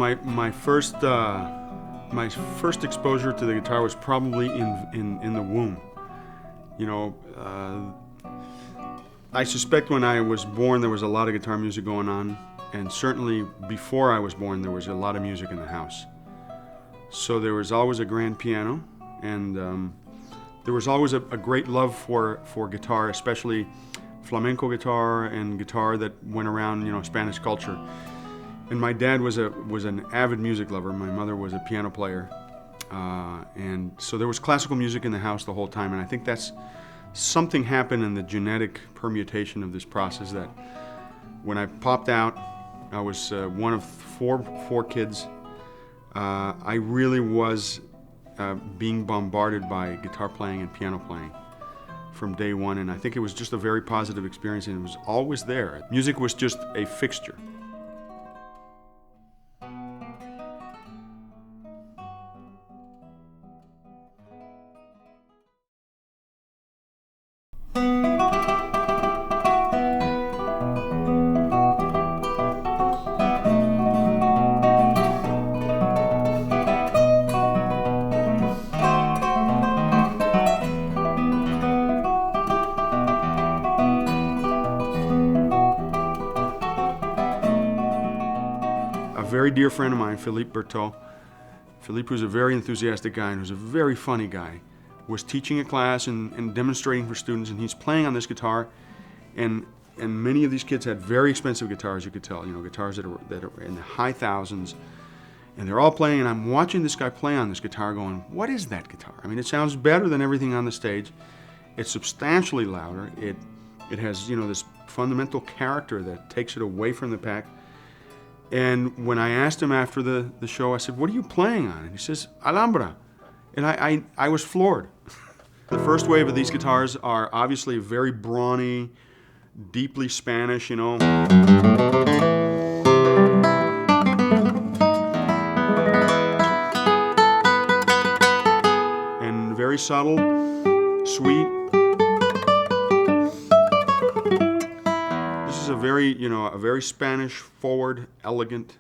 my first exposure to the guitar was probably in the womb. You know, I suspect when I was born there was a lot of guitar music going on, and certainly before I was born there was a lot of music in the house. So there was always a grand piano, and there was always a great love for guitar, especially flamenco guitar and guitar that went around, you know, Spanish culture. And my dad was an avid music lover. My mother was a piano player, and so there was classical music in the house the whole time. And I think that's something happened in the genetic permutation of this process that when I popped out, I was one of four kids. I really was being bombarded by guitar playing and piano playing from day one, and I think it was just a very positive experience, and it was always there. Music was just a fixture. A very dear friend of mine, Philippe Berthaud. Philippe was a very enthusiastic guy and was a very funny guy. Was teaching a class and demonstrating for students, and he's playing on this guitar, and many of these kids had very expensive guitars, you could tell, you know, guitars that are in the high thousands, and they're all playing, and I'm watching this guy play on this guitar going, what is that guitar? I mean, it sounds better than everything on the stage. It's substantially louder. It has, you know, this fundamental character that takes it away from the pack. And when I asked him after the show, I said, what are you playing on? And he says, Alhambra. And I was floored. The first wave of these guitars are obviously very brawny, deeply Spanish, you know. And very subtle, sweet. This is a very, you know, a very Spanish forward, elegant,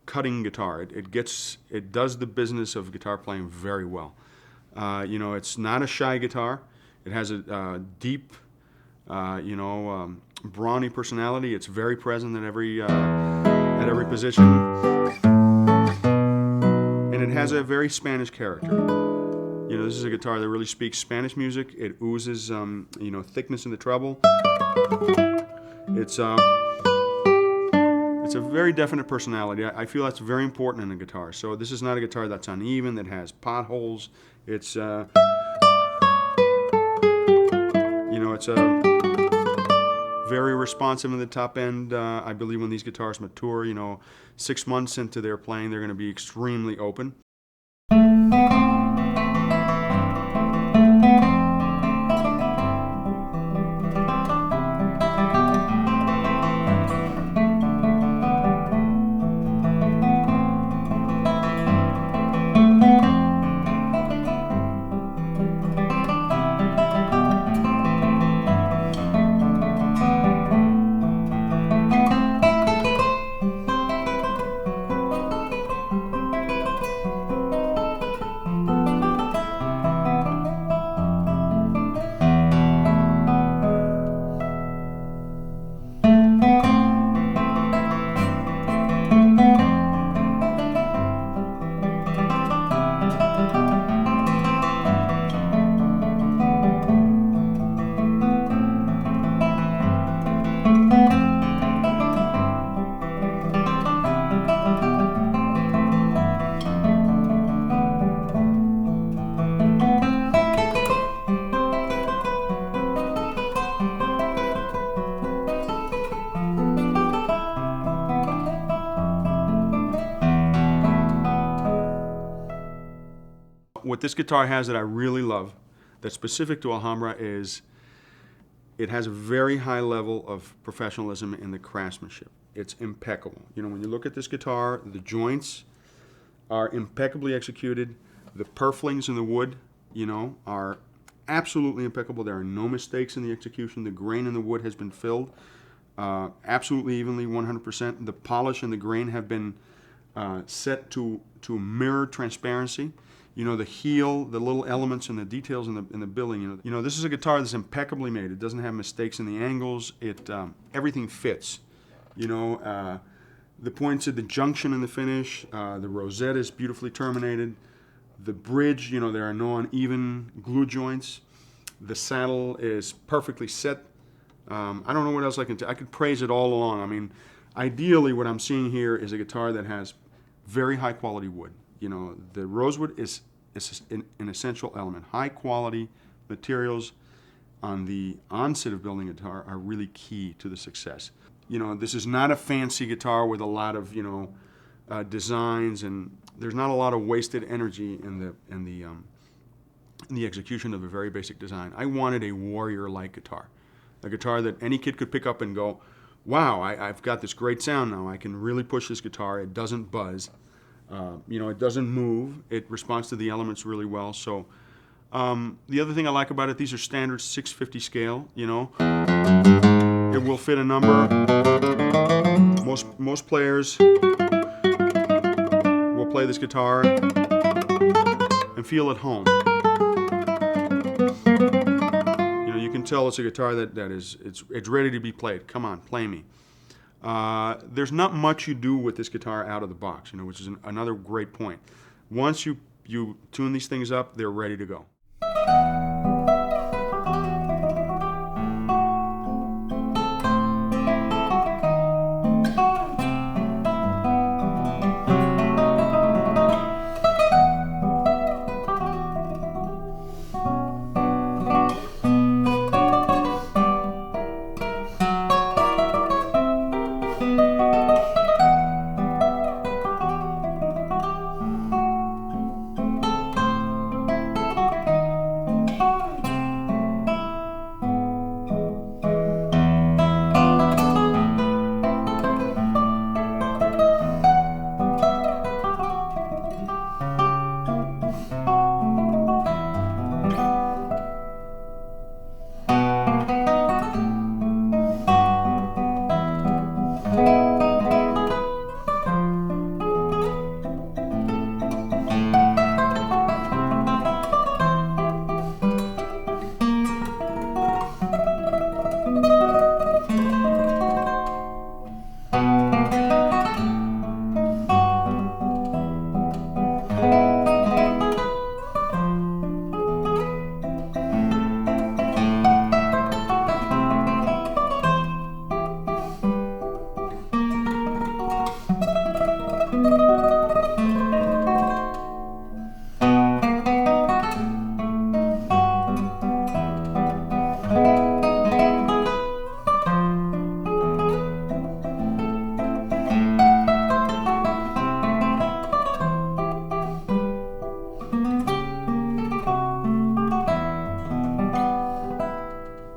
cutting guitar. It does the business of guitar playing very well. You know, it's not a shy guitar. It has a deep, brawny personality. It's very present at every position, and it has a very Spanish character. You know, this is a guitar that really speaks Spanish music. It oozes, thickness in the treble. It's a very definite personality. I feel that's very important in a guitar. So this is not a guitar that's uneven, that has potholes. It's, it's very responsive in the top end. I believe when these guitars mature, 6 months into their playing, they're going to be extremely open. What this guitar has that I really love, that's specific to Alhambra, is it has a very high level of professionalism in the craftsmanship. It's impeccable. When you look at this guitar, the joints are impeccably executed. The purflings in the wood, are absolutely impeccable. There are no mistakes in the execution. The grain in the wood has been filled. absolutely evenly, 100%. The polish and the grain have been set to mirror transparency. You know, the heel, the little elements and the details in the billing. This is a guitar that's impeccably made. It doesn't have mistakes in the angles. Everything fits. The points at the junction in the finish. The rosette is beautifully terminated. The bridge, there are no uneven glue joints. The saddle is perfectly set. I don't know what else I can I could praise it all along. I mean, ideally, what I'm seeing here is a guitar that has very high quality wood. The rosewood is an essential element. High quality materials on the onset of building a guitar are really key to the success. This is not a fancy guitar with a lot of designs, and there's not a lot of wasted energy in the execution of a very basic design. I wanted a warrior-like guitar, a guitar that any kid could pick up and go, wow, I've got this great sound now. I can really push this guitar. It doesn't buzz. It doesn't move. It responds to the elements really well. So the other thing I like about it, these are standard 650 scale. It will fit a number. Most players will play this guitar and feel at home. You can tell it's a guitar that is it's ready to be played. Come on, play me. There's not much you do with this guitar out of the box, which is another great point. Once you tune these things up, they're ready to go.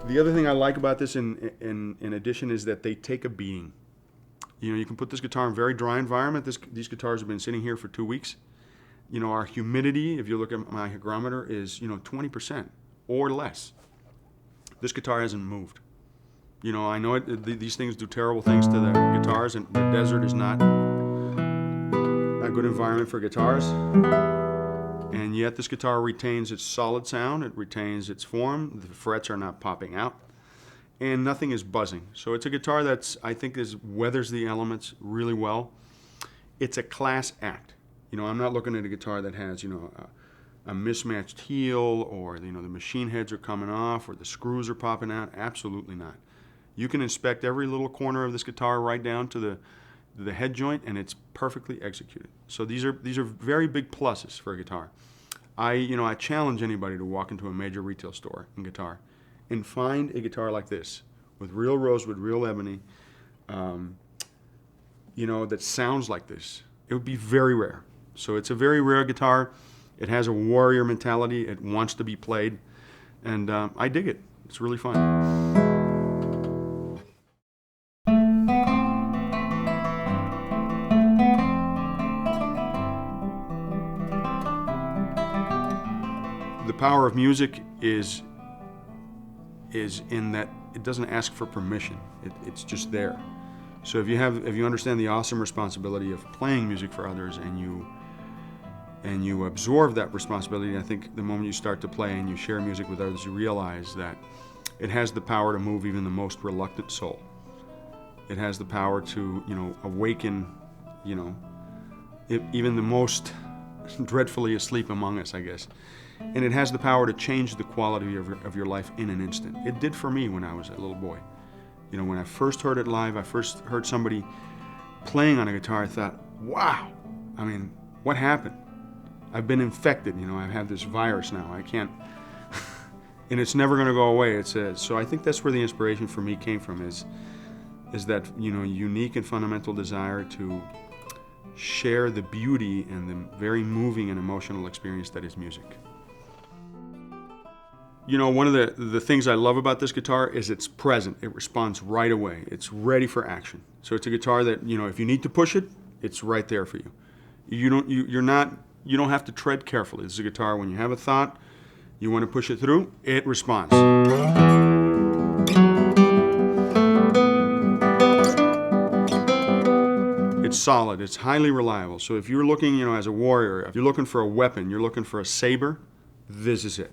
The other thing I like about this, in addition, is that they take a beating. You can put this guitar in a very dry environment. These guitars have been sitting here for 2 weeks. Our humidity, if you look at my hygrometer, is 20% or less. This guitar hasn't moved. I know these things do terrible things to the guitars, and the desert is not a good environment for guitars. And yet this guitar retains its solid sound, it retains its form, the frets are not popping out, and nothing is buzzing. So it's a guitar I think weathers the elements really well. It's a class act. I'm not looking at a guitar that has, a mismatched heel, or the machine heads are coming off, or the screws are popping out. Absolutely not. You can inspect every little corner of this guitar right down to the head joint, and it's perfectly executed. So these are very big pluses for a guitar. I challenge anybody to walk into a major retail store in guitar and find a guitar like this with real rosewood, real ebony, that sounds like this. It would be very rare. So it's a very rare guitar. It has a warrior mentality. It wants to be played, and I dig it. It's really fun. The power of music is in that it doesn't ask for permission. It's just there. So if you understand the awesome responsibility of playing music for others, and you absorb that responsibility, I think the moment you start to play and you share music with others, you realize that it has the power to move even the most reluctant soul. It has the power to, awaken, even the most dreadfully asleep among us, I guess. And it has the power to change the quality of your life in an instant. It did for me when I was a little boy. When I first heard it live, I first heard somebody playing on a guitar, I thought, wow, what happened? I've been infected, I have this virus now, I can't, and it's never going to go away. So I think that's where the inspiration for me came from, is that, unique and fundamental desire to share the beauty and the very moving and emotional experience that is music. One of the things I love about this guitar is it's present. It responds right away. It's ready for action. So it's a guitar that, if you need to push it, it's right there for you. You don't have to tread carefully. This is a guitar, when you have a thought, you want to push it through, it responds. It's solid, it's highly reliable. So if you're looking, as a warrior, if you're looking for a weapon, you're looking for a saber, this is it.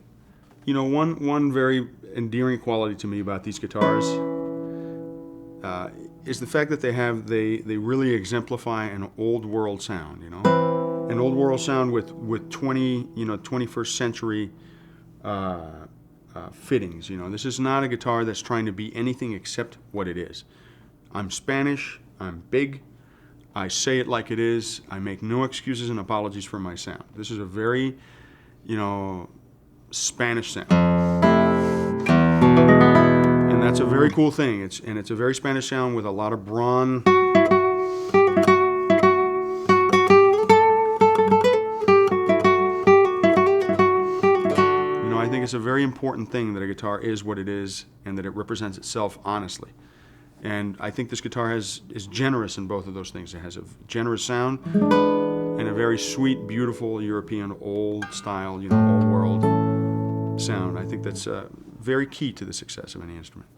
One very endearing quality to me about these guitars is the fact that they really exemplify an old world sound, an old world sound with 21st century fittings. This is not a guitar that's trying to be anything except what it is. I'm Spanish, I'm big, I say it like it is, I make no excuses and apologies for my sound. This is a very, Spanish sound. And that's a very cool thing. It's a very Spanish sound with a lot of brawn. I think it's a very important thing that a guitar is what it is and that it represents itself honestly. And I think this guitar is generous in both of those things. It has a generous sound and a very sweet, beautiful European old style, old world sound. I think that's very key to the success of any instrument.